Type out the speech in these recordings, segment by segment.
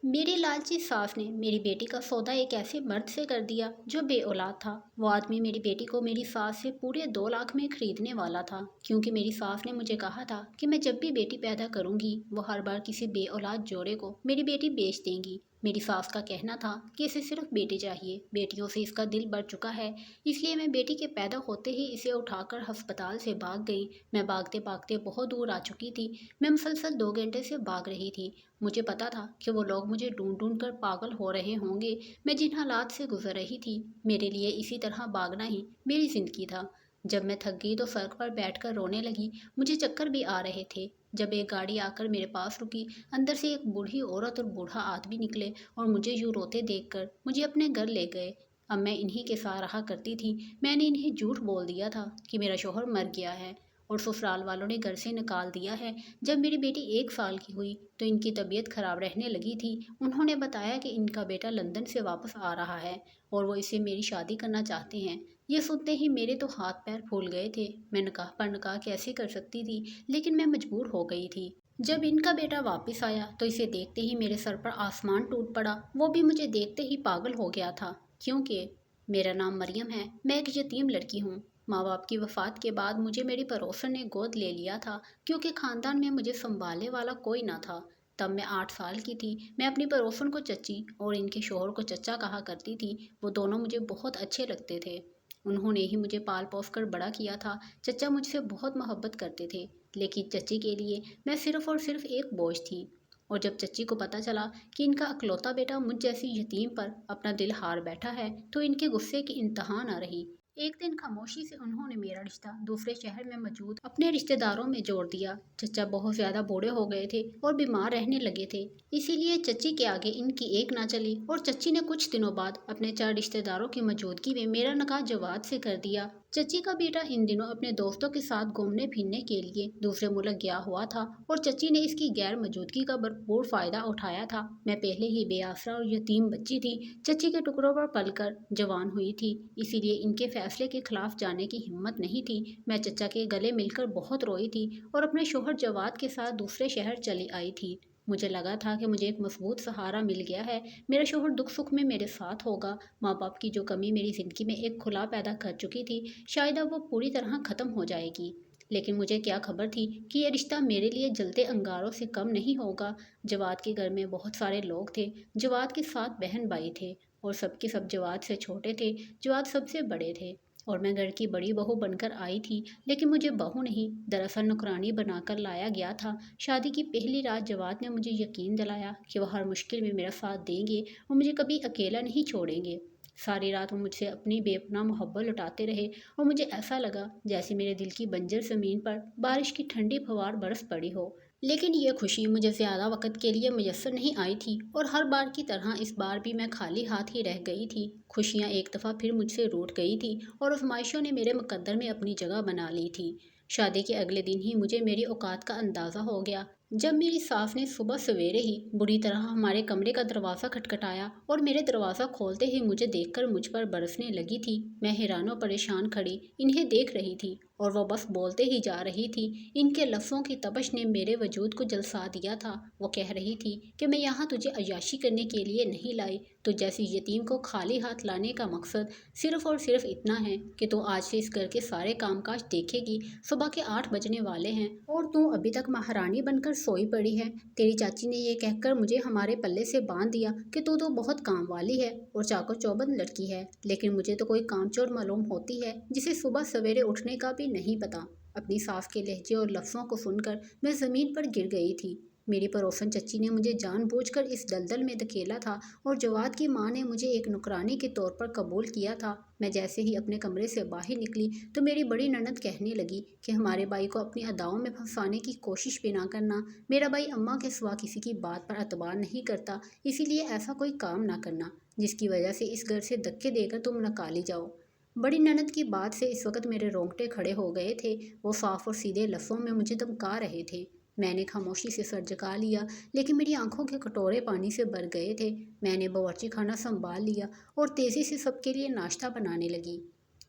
میری لالچی ساس نے میری بیٹی کا سودا ایک ایسے مرد سے کر دیا جو بے اولاد تھا۔ وہ آدمی میری بیٹی کو میری ساس سے پورے 2 لاکھ میں خریدنے والا تھا، کیونکہ میری ساس نے مجھے کہا تھا کہ میں جب بھی بیٹی پیدا کروں گی وہ ہر بار کسی بے اولاد جوڑے کو میری بیٹی بیچ دیں گی۔ میری ساس کا کہنا تھا کہ اسے صرف بیٹی چاہیے، بیٹیوں سے اس کا دل بڑھ چکا ہے، اس لیے میں بیٹی کے پیدا ہوتے ہی اسے اٹھا کر ہسپتال سے بھاگ گئی۔ میں بھاگتے بھاگتے بہت دور آ چکی تھی، میں مسلسل 2 گھنٹے سے بھاگ رہی تھی۔ مجھے پتا تھا کہ وہ لوگ مجھے ڈھونڈ ڈھونڈ کر پاگل ہو رہے ہوں گے۔ میں جن حالات سے گزر رہی تھی، میرے لیے اسی طرح بھاگنا ہی میری زندگی تھا۔ جب میں تھک گئی تو سڑک پر بیٹھ کر رونے لگی، مجھے چکر بھی آ رہے تھے۔ جب ایک گاڑی آ کر میرے پاس رکی، اندر سے ایک بوڑھی عورت اور بوڑھا آدمی نکلے اور مجھے یوں روتے دیکھ کر مجھے اپنے گھر لے گئے۔ اب میں انہی کے ساتھ رہا کرتی تھی۔ میں نے انہیں جھوٹ بول دیا تھا کہ میرا شوہر مر گیا ہے اور سسرال والوں نے گھر سے نکال دیا ہے۔ جب میری بیٹی 1 سال کی ہوئی تو ان کی طبیعت خراب رہنے لگی تھی۔ انہوں نے بتایا کہ ان کا بیٹا لندن سے واپس آ رہا ہے اور وہ اس سے میری شادی کرنا چاہتے ہیں۔ یہ سنتے ہی میرے تو ہاتھ پیر پھول گئے تھے۔ میں نکاح پر نکاح کیسے کر سکتی تھی، لیکن میں مجبور ہو گئی تھی۔ جب ان کا بیٹا واپس آیا تو اسے دیکھتے ہی میرے سر پر آسمان ٹوٹ پڑا۔ وہ بھی مجھے دیکھتے ہی پاگل ہو گیا تھا، کیونکہ میرا نام مریم ہے، میں ایک یتیم لڑکی ہوں۔ ماں باپ کی وفات کے بعد مجھے میری پڑوسن نے گود لے لیا تھا، کیونکہ خاندان میں مجھے سنبھالنے والا کوئی نہ تھا۔ تب میں 8 سال کی تھی۔ میں اپنی پڑوسن کو چچی اور ان کے شوہر کو چچا کہا کرتی تھی۔ وہ دونوں مجھے بہت اچھے لگتے تھے، انہوں نے ہی مجھے پال پوس کر بڑا کیا تھا۔ چچا مجھ سے بہت محبت کرتے تھے، لیکن چچی کے لیے میں صرف اور صرف ایک بوجھ تھی۔ اور جب چچی کو پتہ چلا کہ ان کا اکلوتا بیٹا مجھ جیسی یتیم پر اپنا دل ہار بیٹھا ہے تو ان کے غصے کی انتہا نہ رہی۔ ایک دن خاموشی سے انہوں نے میرا رشتہ دوسرے شہر میں موجود اپنے رشتہ داروں میں جوڑ دیا۔ چچا بہت زیادہ بوڑھے ہو گئے تھے اور بیمار رہنے لگے تھے، اسی لیے چچی کے آگے ان کی ایک نہ چلی اور چچی نے کچھ دنوں بعد اپنے 4 رشتہ داروں کی موجودگی میں میرا نکاح جواد سے کر دیا۔ چچی کا بیٹا ان دنوں اپنے دوستوں کے ساتھ گھومنے پھرنے کے لیے دوسرے ملک گیا ہوا تھا اور چچی نے اس کی غیر موجودگی کا بھرپور فائدہ اٹھایا تھا۔ میں پہلے ہی بے آسرا اور یتیم بچی تھی، چچی کے ٹکڑوں پر پل کر جوان ہوئی تھی، اسی لیے ان کے فیصلے کے خلاف جانے کی ہمت نہیں تھی۔ میں چچا کے گلے مل کر بہت روئی تھی اور اپنے شوہر جواد کے ساتھ دوسرے شہر چلی آئی تھی۔ مجھے لگا تھا کہ مجھے ایک مضبوط سہارا مل گیا ہے، میرا شوہر دکھ سکھ میں میرے ساتھ ہوگا۔ ماں باپ کی جو کمی میری زندگی میں ایک خلا پیدا کر چکی تھی، شاید اب وہ پوری طرح ختم ہو جائے گی، لیکن مجھے کیا خبر تھی کہ یہ رشتہ میرے لیے جلتے انگاروں سے کم نہیں ہوگا۔ جواد کے گھر میں بہت سارے لوگ تھے۔ جواد کے 7 بہن بھائی تھے اور سب کے سب جواد سے چھوٹے تھے۔ جواد سب سے بڑے تھے اور میں گھر کی بڑی بہو بن کر آئی تھی، لیکن مجھے بہو نہیں، دراصل نوکرانی بنا کر لایا گیا تھا۔ شادی کی پہلی رات جواد نے مجھے یقین دلایا کہ وہ ہر مشکل میں میرا ساتھ دیں گے اور مجھے کبھی اکیلا نہیں چھوڑیں گے۔ ساری رات وہ مجھ سے اپنی بے پناہ محبت لٹاتے رہے اور مجھے ایسا لگا جیسے میرے دل کی بنجر زمین پر بارش کی ٹھنڈی پھوار برس پڑی ہو۔ لیکن یہ خوشی مجھے زیادہ وقت کے لیے میسر نہیں آئی تھی اور ہر بار کی طرح اس بار بھی میں خالی ہاتھ ہی رہ گئی تھی۔ خوشیاں ایک دفعہ پھر مجھ سے روٹھ گئی تھی اور آزمائشوں نے میرے مقدر میں اپنی جگہ بنا لی تھی۔ شادی کے اگلے دن ہی مجھے میری اوقات کا اندازہ ہو گیا، جب میری ساس نے صبح سویرے ہی بری طرح ہمارے کمرے کا دروازہ کھٹکھٹایا اور میرے دروازہ کھولتے ہی مجھے دیکھ کر مجھ پر برسنے لگی تھی۔ میں حیران و پریشان کھڑی انہیں دیکھ رہی تھی اور وہ بس بولتے ہی جا رہی تھی۔ ان کے لفظوں کی تپش نے میرے وجود کو جلسا دیا تھا۔ وہ کہہ رہی تھی کہ میں یہاں تجھے عیاشی کرنے کے لیے نہیں لائی، تو جیسی یتیم کو خالی ہاتھ لانے کا مقصد صرف اور صرف اتنا ہے کہ تو آج سے اس گھر کے سارے کام کاج دیکھے گی۔ صبح کے 8 بجنے والے ہیں اور تو ابھی تک مہارانی بن کر سوئی پڑی ہے۔ تیری چاچی نے یہ کہہ کر مجھے ہمارے پلے سے باندھ دیا کہ تو بہت کام والی ہے اور چاقو چوبند لڑکی ہے، لیکن مجھے تو کوئی کام چور معلوم ہوتی ہے جسے صبح سویرے اٹھنے کا بھی نہیں پتا۔ اپنی ساس کے لہجے اور لفظوں کو سن کر میں زمین پر گر گئی تھی۔ میری پڑوسن چچی نے مجھے جان بوجھ کر اس دلدل میں دھکیلا تھا اور جواد کی ماں نے مجھے ایک نوکرانی کے طور پر قبول کیا تھا۔ میں جیسے ہی اپنے کمرے سے باہر نکلی تو میری بڑی نند کہنے لگی کہ ہمارے بھائی کو اپنی اداؤں میں پھنسانے کی کوشش بھی نہ کرنا، میرا بھائی اماں کے سوا کسی کی بات پر اعتبار نہیں کرتا، اسی لیے ایسا کوئی کام نہ کرنا جس کی وجہ سے اس گھر سے دھکے دے کر تم نکالی جاؤ۔ بڑی نند کی بات سے اس وقت میرے رونگٹے کھڑے ہو گئے تھے۔ وہ صاف اور سیدھے لفظوں میں مجھے دھمکا رہے تھے۔ میں نے خاموشی سے سر جھکا لیا، لیکن میری آنکھوں کے کٹورے پانی سے بھر گئے تھے۔ میں نے باورچی خانہ سنبھال لیا اور تیزی سے سب کے لیے ناشتہ بنانے لگی۔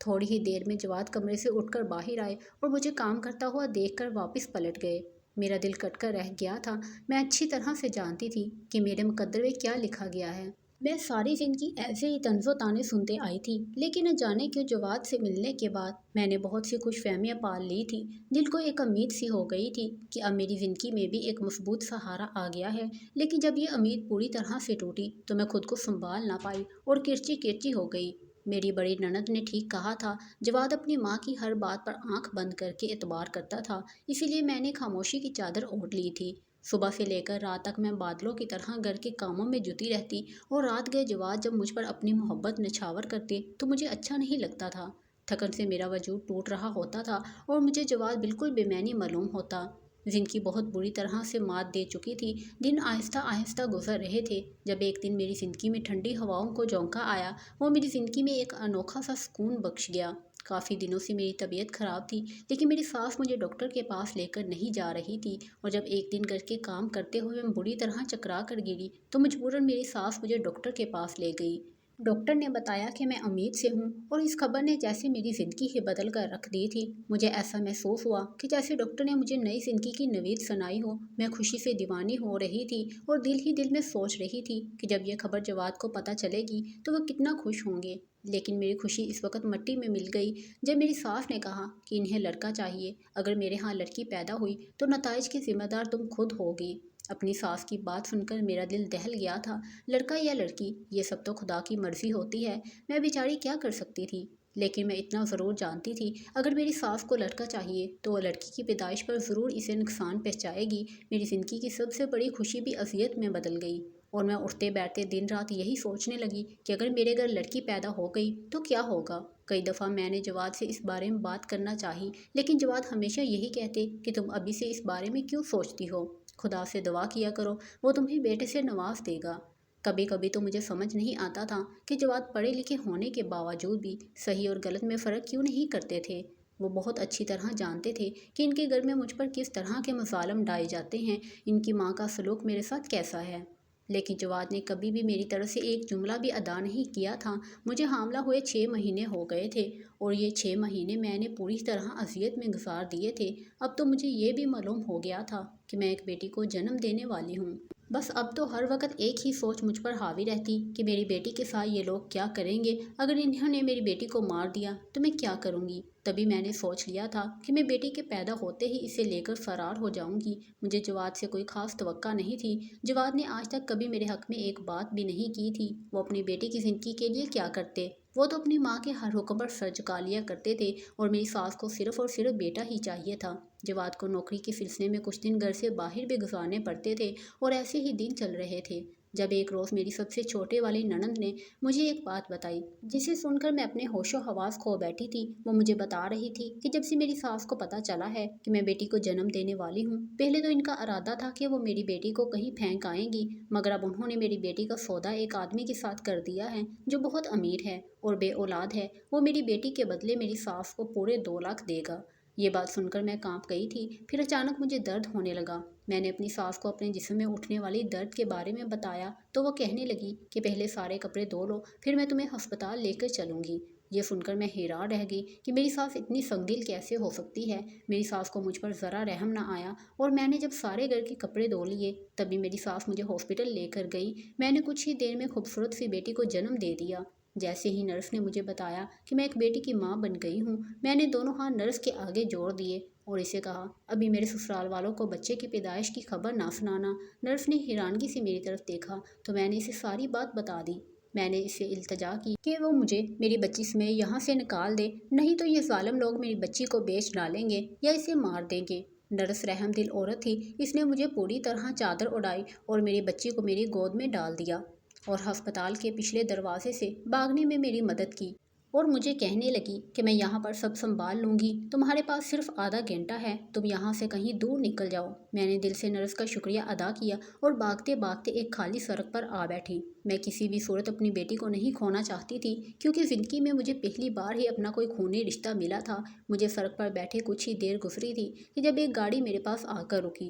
تھوڑی ہی دیر میں جواد کمرے سے اٹھ کر باہر آئے اور مجھے کام کرتا ہوا دیکھ کر واپس پلٹ گئے۔ میرا دل کٹ کر رہ گیا تھا۔ میں اچھی طرح سے جانتی تھی کہ میرے مقدر میں کیا لکھا گیا ہے۔ میں ساری زندگی ایسے ہی طنز و طعنے سنتے آئی تھی، لیکن نہ جانے کیوں جواد سے ملنے کے بعد میں نے بہت سی خوش فہمیاں پال لی تھی۔ دل کو ایک امید سی ہو گئی تھی کہ اب میری زندگی میں بھی ایک مضبوط سہارا آ گیا ہے، لیکن جب یہ امید پوری طرح سے ٹوٹی تو میں خود کو سنبھال نہ پائی اور کرچی کرچی ہو گئی۔ میری بڑی نند نے ٹھیک کہا تھا، جواد اپنی ماں کی ہر بات پر آنکھ بند کر کے اعتبار کرتا تھا، اسی لیے میں نے خاموشی کی چادر اوڑھ لی تھی۔ صبح سے لے کر رات تک میں بادلوں کی طرح گھر کے کاموں میں جٹی رہتی، اور رات گئے جواد جب مجھ پر اپنی محبت نچھاور کرتے تو مجھے اچھا نہیں لگتا تھا۔ تھکن سے میرا وجود ٹوٹ رہا ہوتا تھا اور مجھے جواد بالکل بے معنی معلوم ہوتا۔ زندگی بہت بری طرح سے مات دے چکی تھی، دن آہستہ آہستہ گزر رہے تھے، جب ایک دن میری زندگی میں ٹھنڈی ہواؤں کو جھونکا آیا۔ وہ میری زندگی میں ایک انوکھا سا سکون بخش گیا۔ کافی دنوں سے میری طبیعت خراب تھی، لیکن میری ساس مجھے ڈاکٹر کے پاس لے کر نہیں جا رہی تھی، اور جب ایک دن گھر کے کام کرتے ہوئے میں بری طرح چکرا کر گری تو مجبوراً میری ساس مجھے ڈاکٹر کے پاس لے گئی۔ ڈاکٹر نے بتایا کہ میں امید سے ہوں، اور اس خبر نے جیسے میری زندگی ہی بدل کر رکھ دی تھی۔ مجھے ایسا محسوس ہوا کہ جیسے ڈاکٹر نے مجھے نئی زندگی کی نوید سنائی ہو۔ میں خوشی سے دیوانی ہو رہی تھی اور دل ہی دل میں سوچ رہی تھی کہ جب یہ خبر جواد کو پتہ چلے گی تو وہ کتنا خوش ہوں گے۔ لیکن میری خوشی اس وقت مٹی میں مل گئی جب میری ساس نے کہا کہ انہیں لڑکا چاہیے، اگر میرے ہاں لڑکی پیدا ہوئی تو نتائج کی ذمہ دار تم خود ہوگی۔ اپنی ساس کی بات سن کر میرا دل دہل گیا تھا۔ لڑکا یا لڑکی، یہ سب تو خدا کی مرضی ہوتی ہے، میں بیچاری کیا کر سکتی تھی؟ لیکن میں اتنا ضرور جانتی تھی، اگر میری ساس کو لڑکا چاہیے تو وہ لڑکی کی پیدائش پر ضرور اسے نقصان پہنچائے گی۔ میری زندگی کی سب سے بڑی خوشی بھی اذیت میں بدل گئی، اور میں اٹھتے بیٹھتے دن رات یہی سوچنے لگی کہ اگر میرے گھر لڑکی پیدا ہو گئی تو کیا ہوگا۔ کئی دفعہ میں نے جواد سے اس بارے میں بات کرنا چاہی، لیکن جواد ہمیشہ یہی کہتے کہ تم ابھی سے اس بارے میں کیوں سوچتی ہو، خدا سے دعا کیا کرو، وہ تمہیں بیٹے سے نواز دے گا۔ کبھی کبھی تو مجھے سمجھ نہیں آتا تھا کہ جواد پڑھے لکھے ہونے کے باوجود بھی صحیح اور غلط میں فرق کیوں نہیں کرتے تھے۔ وہ بہت اچھی طرح جانتے تھے کہ ان کے گھر میں مجھ پر کس طرح کے مظالم ڈھائے جاتے ہیں، ان کی ماں کا سلوک میرے ساتھ کیسا ہے۔ لیکن جواد نے کبھی بھی میری طرف سے ایک جملہ بھی ادا نہیں کیا تھا۔ مجھے حاملہ ہوئے 6 مہینے ہو گئے تھے، اور یہ 6 مہینے میں نے پوری طرح اذیت میں گزار دیے تھے۔ اب تو مجھے یہ بھی معلوم ہو گیا تھا کہ میں ایک بیٹی کو جنم دینے والی ہوں۔ بس اب تو ہر وقت ایک ہی سوچ مجھ پر حاوی رہتی کہ میری بیٹی کے ساتھ یہ لوگ کیا کریں گے، اگر انہوں نے میری بیٹی کو مار دیا تو میں کیا کروں گی۔ تبھی میں نے سوچ لیا تھا کہ میں بیٹی کے پیدا ہوتے ہی اسے لے کر فرار ہو جاؤں گی۔ مجھے جواد سے کوئی خاص توقع نہیں تھی۔ جواد نے آج تک کبھی میرے حق میں ایک بات بھی نہیں کی تھی۔ وہ اپنی بیٹی کی زندگی کے لیے کیا کرتے، وہ تو اپنی ماں کے ہر حکم پر سر جھکا لیا کرتے تھے، اور میری ساس کو صرف اور صرف بیٹا ہی چاہیے تھا۔ جواد کو نوکری کے سلسلے میں کچھ دن گھر سے باہر بھی گزارنے پڑتے تھے، اور ایسے ہی دن چل رہے تھے جب ایک روز میری سب سے چھوٹے والی ننند نے مجھے ایک بات بتائی، جسے سن کر میں اپنے ہوش و حواس کھو بیٹھی تھی۔ وہ مجھے بتا رہی تھی کہ جب سے میری ساس کو پتہ چلا ہے کہ میں بیٹی کو جنم دینے والی ہوں، پہلے تو ان کا ارادہ تھا کہ وہ میری بیٹی کو کہیں پھینک آئیں گی، مگر اب انہوں نے میری بیٹی کا سودا ایک آدمی کے ساتھ کر دیا ہے جو بہت امیر ہے اور بے اولاد ہے۔ وہ میری بیٹی کے بدلے میری ساس کو پورے 2 لاکھ دے گا۔ یہ بات سن کر میں کانپ گئی تھی۔ پھر اچانک مجھے درد ہونے لگا۔ میں نے اپنی ساس کو اپنے جسم میں اٹھنے والی درد کے بارے میں بتایا تو وہ کہنے لگی کہ پہلے سارے کپڑے دھو لو، پھر میں تمہیں ہسپتال لے کر چلوں گی۔ یہ سن کر میں حیران رہ گئی کہ میری ساس اتنی سنگ دل کیسے ہو سکتی ہے۔ میری ساس کو مجھ پر ذرا رحم نہ آیا، اور میں نے جب سارے گھر کے کپڑے دھو لیے تبھی میری ساس مجھے ہاسپٹل لے کر گئی۔ میں نے کچھ ہی دیر میں خوبصورت سی بیٹی کو جنم دے دیا۔ جیسے ہی نرس نے مجھے بتایا کہ میں ایک بیٹی کی ماں بن گئی ہوں، میں نے دونوں ہاتھ نرس کے آگے جوڑ دیے اور اسے کہا، ابھی میرے سسرال والوں کو بچے کی پیدائش کی خبر نہ سنانا۔ نرس نے حیرانگی سے میری طرف دیکھا تو میں نے اسے ساری بات بتا دی۔ میں نے اسے التجا کی کہ وہ مجھے میری بچی سمیت یہاں سے نکال دے، نہیں تو یہ ظالم لوگ میری بچی کو بیچ ڈالیں گے یا اسے مار دیں گے۔ نرس رحم دل عورت تھی، اس نے مجھے پوری طرح چادر اڑائی اور میری بچی کو میری گود میں ڈال دیا، اور ہسپتال کے پچھلے دروازے سے بھاگنے میں میری مدد کی، اور مجھے کہنے لگی کہ میں یہاں پر سب سنبھال لوں گی، تمہارے پاس صرف آدھا گھنٹہ ہے، تم یہاں سے کہیں دور نکل جاؤ۔ میں نے دل سے نرس کا شکریہ ادا کیا اور بھاگتے بھاگتے ایک خالی سڑک پر آ بیٹھی۔ میں کسی بھی صورت اپنی بیٹی کو نہیں کھونا چاہتی تھی، کیونکہ زندگی میں مجھے پہلی بار ہی اپنا کوئی خونی رشتہ ملا تھا۔ مجھے سڑک پر بیٹھے کچھ ہی دیر گزری تھی کہ جب ایک گاڑی میرے پاس آ کر رکی،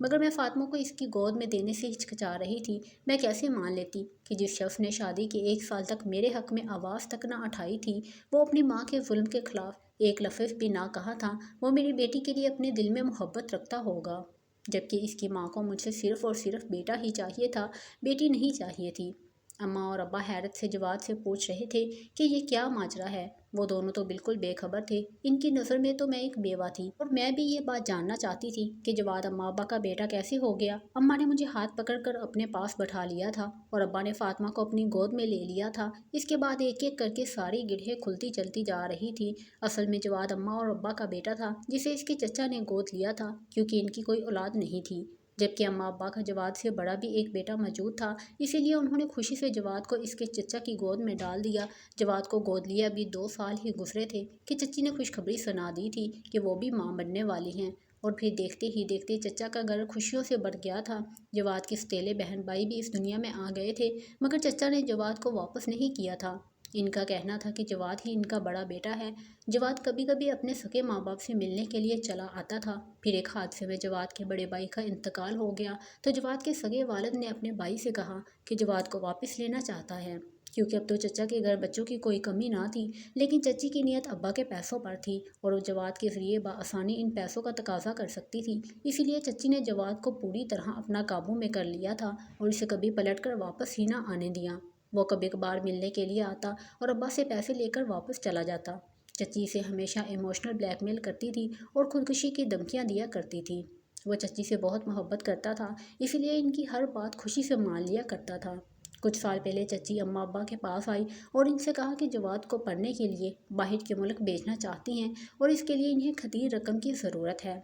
مگر میں فاطمہ کو اس کی گود میں دینے سے ہچکچا رہی تھی۔ میں کیسے مان لیتی کہ جس شخص نے شادی کے 1 سال تک میرے حق میں آواز تک نہ اٹھائی تھی، وہ اپنی ماں کے ظلم کے خلاف ایک لفظ بھی نہ کہا تھا، وہ میری بیٹی کے لیے اپنے دل میں محبت رکھتا ہوگا، جبکہ اس کی ماں کو مجھ سے صرف اور صرف بیٹا ہی چاہیے تھا، بیٹی نہیں چاہیے تھی۔ اماں اور ابا حیرت سے جواد سے پوچھ رہے تھے کہ یہ کیا ماجرا ہے۔ وہ دونوں تو بالکل بے خبر تھے۔ ان کی نظر میں تو میں ایک بیوہ تھی، اور میں بھی یہ بات جاننا چاہتی تھی کہ جواد اماں ابا کا بیٹا کیسے ہو گیا۔ اماں نے مجھے ہاتھ پکڑ کر اپنے پاس بٹھا لیا تھا، اور ابا نے فاطمہ کو اپنی گود میں لے لیا تھا۔ اس کے بعد ایک ایک کر کے ساری گڑھیں کھلتی چلتی جا رہی تھی۔ اصل میں جواد اماں اور ابا کا بیٹا تھا، جسے اس کے چچا نے گود لیا تھا، کیونکہ ان کی کوئی اولاد نہیں تھی، جبکہ اماں ابا کا جواد سے بڑا بھی ایک بیٹا موجود تھا، اسی لیے انہوں نے خوشی سے جواد کو اس کے چچا کی گود میں ڈال دیا۔ جواد کو گود لیے ابھی 2 سال ہی گزرے تھے کہ چچی نے خوشخبری سنا دی تھی کہ وہ بھی ماں بننے والی ہیں، اور پھر دیکھتے ہی دیکھتے چچا کا گھر خوشیوں سے بھر گیا تھا۔ جواد کے ستیلے بہن بھائی بھی اس دنیا میں آ گئے تھے، مگر چچا نے جواد کو واپس نہیں کیا تھا۔ ان کا کہنا تھا کہ جواد ہی ان کا بڑا بیٹا ہے۔ جواد کبھی کبھی اپنے سگے ماں باپ سے ملنے کے لیے چلا آتا تھا۔ پھر ایک حادثے میں جواد کے بڑے بھائی کا انتقال ہو گیا، تو جواد کے سگے والد نے اپنے بھائی سے کہا کہ جواد کو واپس لینا چاہتا ہے، کیونکہ اب تو چچا کے گھر بچوں کی کوئی کمی نہ تھی، لیکن چچی کی نیت ابا کے پیسوں پر تھی، اور وہ جواد کے ذریعے بآسانی ان پیسوں کا تقاضا کر سکتی تھی۔ اسی لیے چچی نے جواد کو پوری طرح اپنا قابو میں کر لیا تھا، اور اسے کبھی پلٹ کر واپس ہی نہ آنے دیا۔ وہ کبھی کبھار ملنے کے لیے آتا اور ابا سے پیسے لے کر واپس چلا جاتا۔ چچی اسے ہمیشہ ایموشنل بلیک میل کرتی تھی اور خودکشی کی دھمکیاں دیا کرتی تھی۔ وہ چچی سے بہت محبت کرتا تھا، اسی لیے ان کی ہر بات خوشی سے مان لیا کرتا تھا۔ کچھ سال پہلے چچی اماں ابا کے پاس آئی اور ان سے کہا کہ جواد کو پڑھنے کے لیے باہر کے ملک بھیجنا چاہتی ہیں، اور اس کے لیے انہیں کثیر رقم کی ضرورت ہے۔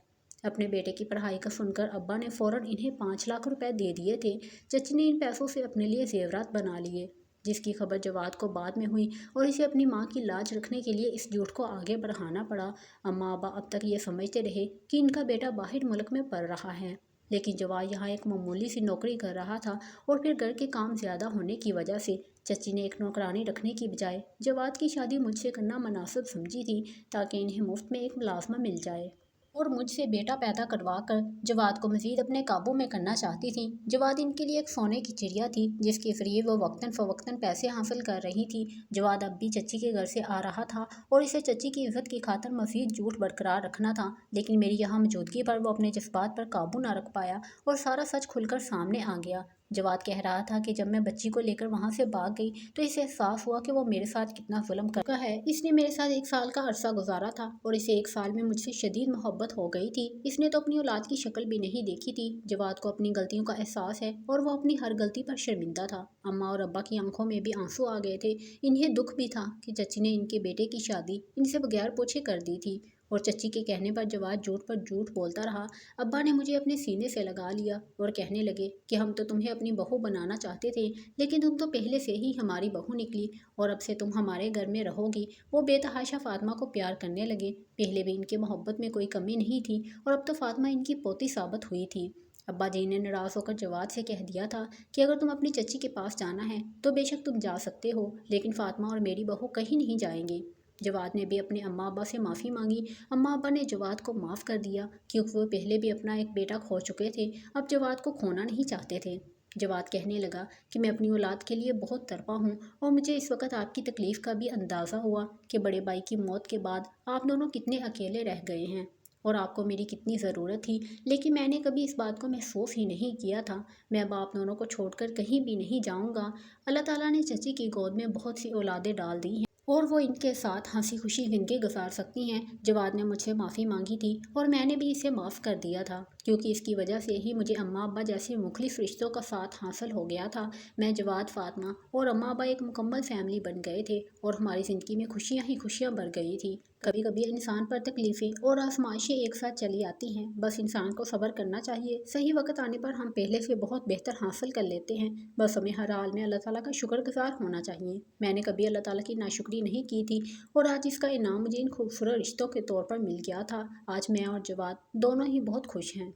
اپنے بیٹے کی پڑھائی کا سن کر ابا نے فوراً انہیں 5 لاکھ روپے دے دیے تھے۔ چچی نے ان پیسوں سے اپنے لیے زیورات بنا لیے، جس کی خبر جواد کو بعد میں ہوئی، اور اسے اپنی ماں کی لاج رکھنے کے لیے اس جھوٹ کو آگے بڑھانا پڑا۔ اماں ابا اب تک یہ سمجھتے رہے کہ ان کا بیٹا باہر ملک میں پڑھ رہا ہے، لیکن جواد یہاں ایک معمولی سی نوکری کر رہا تھا، اور پھر گھر کے کام زیادہ ہونے کی وجہ سے چچی نے ایک نوکرانی رکھنے کی بجائے جواد کی شادی مجھ سے کرنا مناسب سمجھی تھی، تاکہ انہیں مفت میں ایک ملازمہ مل جائے، اور مجھ سے بیٹا پیدا کروا کر جواد کو مزید اپنے قابو میں کرنا چاہتی تھیں۔ جواد ان کے لیے ایک سونے کی چڑیا تھی، جس کے ذریعے وہ وقتاً فوقتاً پیسے حاصل کر رہی تھی۔ جواد اب بھی چچی کے گھر سے آ رہا تھا، اور اسے چچی کی عزت کی خاطر مزید جھوٹ برقرار رکھنا تھا، لیکن میری یہاں موجودگی پر وہ اپنے جذبات پر قابو نہ رکھ پایا، اور سارا سچ کھل کر سامنے آ گیا۔ جواد کہہ رہا تھا کہ جب میں بچی کو لے کر وہاں سے بھاگ گئی تو اسے احساس ہوا کہ وہ میرے ساتھ کتنا ظلم کر چکا ہے۔ اس نے میرے ساتھ 1 سال کا عرصہ گزارا تھا، اور اسے 1 سال میں مجھ سے شدید محبت ہو گئی تھی۔ اس نے تو اپنی اولاد کی شکل بھی نہیں دیکھی تھی۔ جواد کو اپنی غلطیوں کا احساس ہے، اور وہ اپنی ہر غلطی پر شرمندہ تھا۔ اماں اور ابا کی آنکھوں میں بھی آنسو آ گئے تھے۔ انہیں دکھ بھی تھا کہ چچی نے ان کے بیٹے کی شادی ان سے بغیر پوچھے کر دی تھی، اور چچی کے کہنے پر جواد جھوٹ پر جھوٹ بولتا رہا۔ ابا نے مجھے اپنے سینے سے لگا لیا اور کہنے لگے کہ ہم تو تمہیں اپنی بہو بنانا چاہتے تھے، لیکن تم تو پہلے سے ہی ہماری بہو نکلی، اور اب سے تم ہمارے گھر میں رہو گی۔ وہ بے تحاشا فاطمہ کو پیار کرنے لگے۔ پہلے بھی ان کے محبت میں کوئی کمی نہیں تھی، اور اب تو فاطمہ ان کی پوتی ثابت ہوئی تھی۔ ابا جی نے ناراض ہو کر جواد سے کہہ دیا تھا کہ اگر تم اپنی چچی کے پاس جانا ہے تو بے شک تم جا سکتے ہو، لیکن فاطمہ اور میری بہو کہیں نہیں جائیں گی۔ جواد نے بھی اپنے اماں ابا سے معافی مانگی۔ اماں ابا نے جواد کو معاف کر دیا، کیونکہ وہ پہلے بھی اپنا ایک بیٹا کھو چکے تھے، اب جواد کو کھونا نہیں چاہتے تھے۔ جواد کہنے لگا کہ میں اپنی اولاد کے لیے بہت تڑپا ہوں، اور مجھے اس وقت آپ کی تکلیف کا بھی اندازہ ہوا کہ بڑے بھائی کی موت کے بعد آپ دونوں کتنے اکیلے رہ گئے ہیں، اور آپ کو میری کتنی ضرورت تھی، لیکن میں نے کبھی اس بات کو محسوس ہی نہیں کیا تھا۔ میں اب آپ دونوں کو چھوڑ کر کہیں بھی نہیں جاؤں گا۔ اللہ تعالیٰ نے چچی کی گود میں بہت سی اولادیں ڈال دی ہیں، اور وہ ان کے ساتھ ہنسی خوشی زندگی گزار سکتی ہیں۔ جواد نے مجھ سے معافی مانگی تھی، اور میں نے بھی اسے معاف کر دیا تھا، کیونکہ اس کی وجہ سے ہی مجھے اماں ابا جیسے مخلص رشتوں کا ساتھ حاصل ہو گیا تھا۔ میں، جواد، فاطمہ اور اماں ابا ایک مکمل فیملی بن گئے تھے، اور ہماری زندگی میں خوشیاں ہی خوشیاں بھر گئی تھی۔ کبھی کبھی انسان پر تکلیفیں اور آزمائشیں ایک ساتھ چلی آتی ہیں، بس انسان کو صبر کرنا چاہیے۔ صحیح وقت آنے پر ہم پہلے سے بہت بہتر حاصل کر لیتے ہیں، بس ہمیں ہر حال میں اللہ تعالیٰ کا شکر گزار ہونا چاہیے۔ میں نے کبھی اللہ تعالیٰ کی ناشکری نہیں کی تھی، اور آج اس کا انعام مجھے ان خوبصورت رشتوں کے طور پر مل گیا تھا۔ آج میں اور جواد دونوں ہی بہت خوش ہیں۔